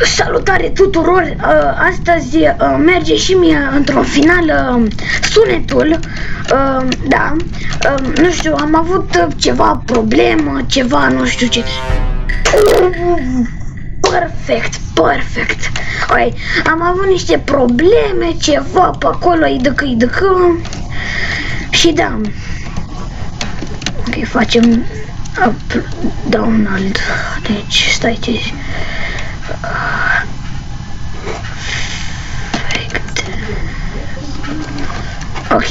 Salutare tuturor! Astăzi merge și mie într-un final sunetul. Da, nu știu, am avut ceva problemă, ceva nu știu ce. Perfect. Oi, am avut niște probleme, ceva pe acolo, idăcă. Și da. Ok, facem up, down, alt. Deci, stai ce. Ok,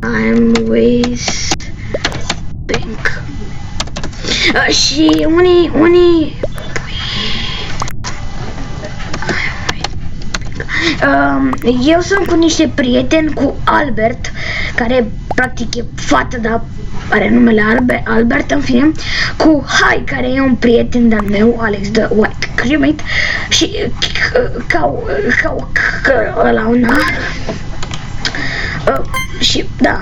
I'm with Pink. Și unii eu sunt cu niște prieteni, cu Albert, care practic e fată, dar are numele Albert, în fine, cu Hai, care e un prieten de-al meu, Alex the White Crewmate, și ăla una, și da,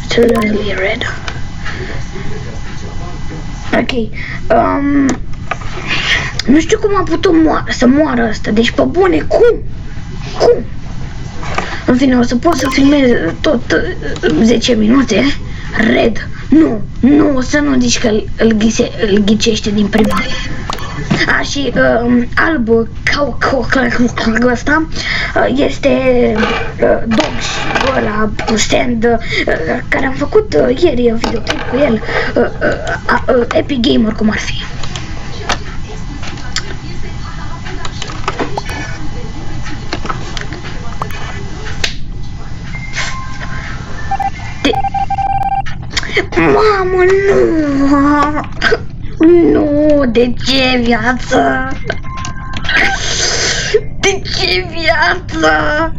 totally red. Ok, nu știu cum a putut să moară ăsta, deci pe bune, cum? În fine, o să pot să filmez tot 10 minute. Red, nu, să nu zici că îl ghicește din prima. Și alb, ăsta este Dogs, ăla, stand, care am făcut ieri videoclip cu el, Epic Gamer, cum ar fi. Mamă, nu, de ce viață? De ce viață?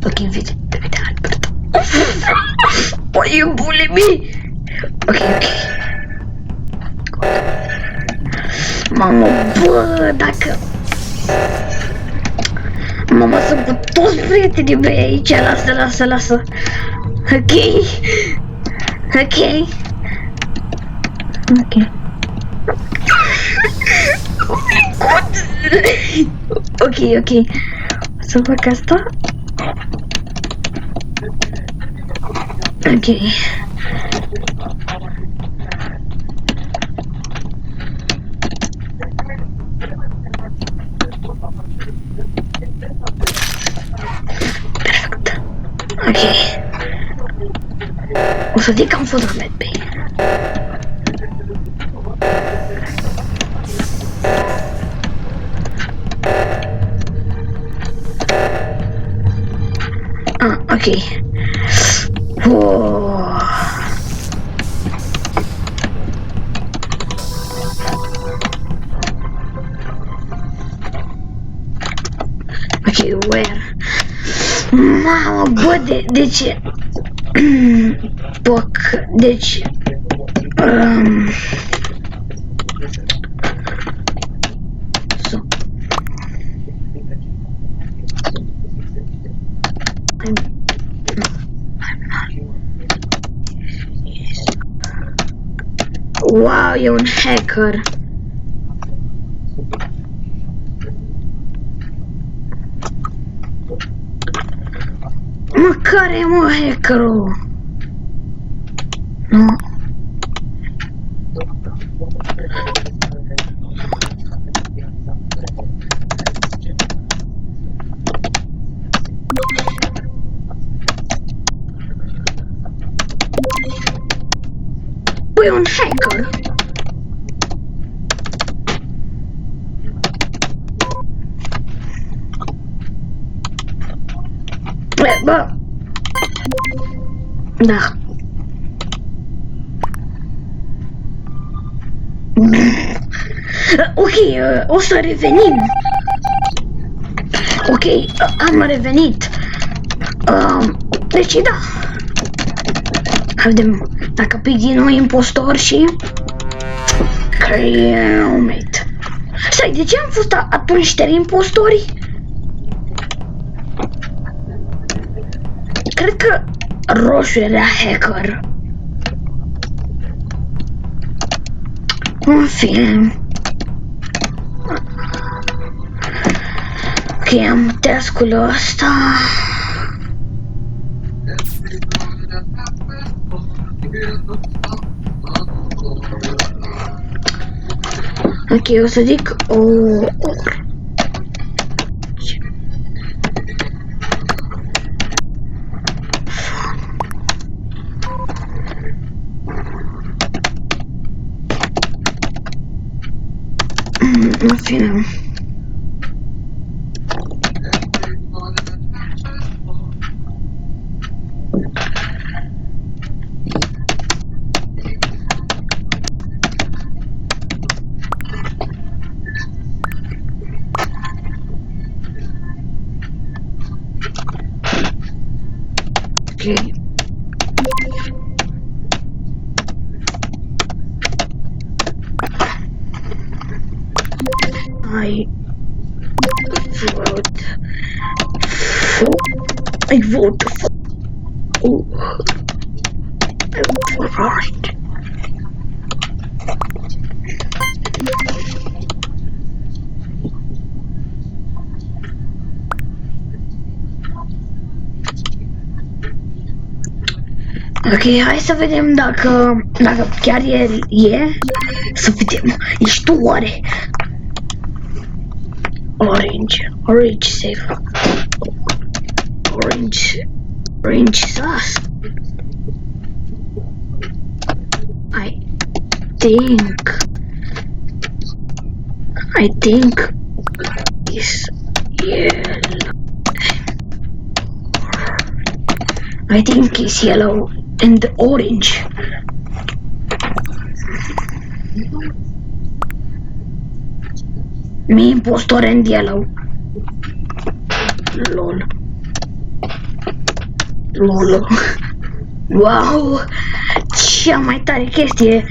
Ok, vede Albert. O, e bulimi. Ok. Mamă, bă, dacă... Mama, sunt cu toți prietenii mei aici, lasă. Ok. Oh my god. Ok. Să fac asta. Ok. Ok. O să zic că am fost la medbay. Ok. Ok, where? Mamă, bă, de ce? Poc, deci... Wow, e un hacker. Mă, care e, mă, hackerul? Nu. Păi, un hacker. Bă. Da. Ok, o să revenim. Ok, am revenit. Deci da. Vedem dacă pic din nou impostor și... Crewmate. Stai, de ce am fost atunci șteri impostorii? cred că roșu era hacker. În fine. Ok, am task-ul ăsta. Ok, o să zic o oră. În fine. Okay. I vote for. Oh, I vote for right. Ok, hai să vedem dacă chiar el e. Să vedem. Ești tu oare? Orange safe. Orange sus. I think is yellow. I think it's yellow and orange. Me impostor and yellow. Lol. Wow! Cea mai tare chestie.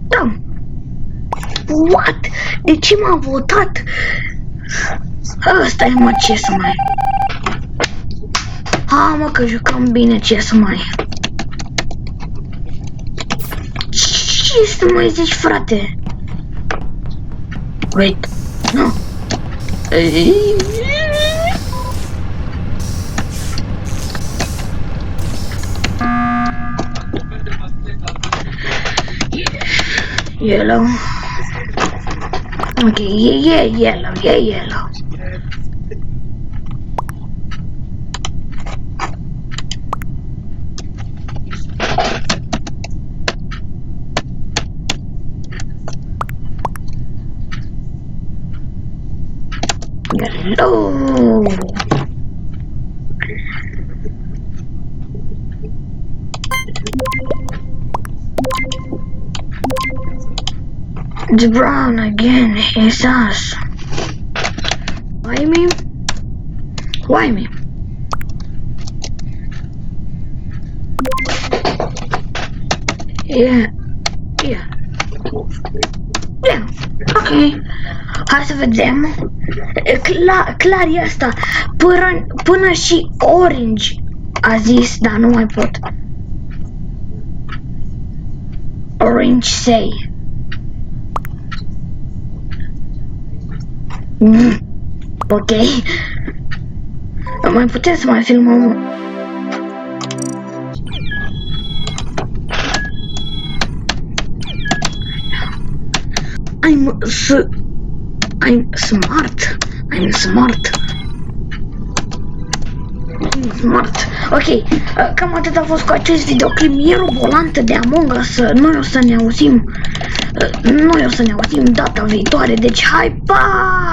Da. What? De ce m-a votat? Asta e, mă, ce să mai... Ha, mă, că jucăm bine, ce să mai... Ce să mai zici, frate? Wait. No. Yellow. Okay, yeah, yellow. Yellow. It's brown again, it's us. Why me? Yeah. Ok. Hai să vedem. Clar e asta. Până și orange a zis, dar nu mai pot. Orange say. Ok. Mai putem să mai filmăm. I'm smart. Ok, cam atât a fost cu acest videoclip. E robolantă de Among Us. Noi o să ne auzim data viitoare. Deci hai, pa!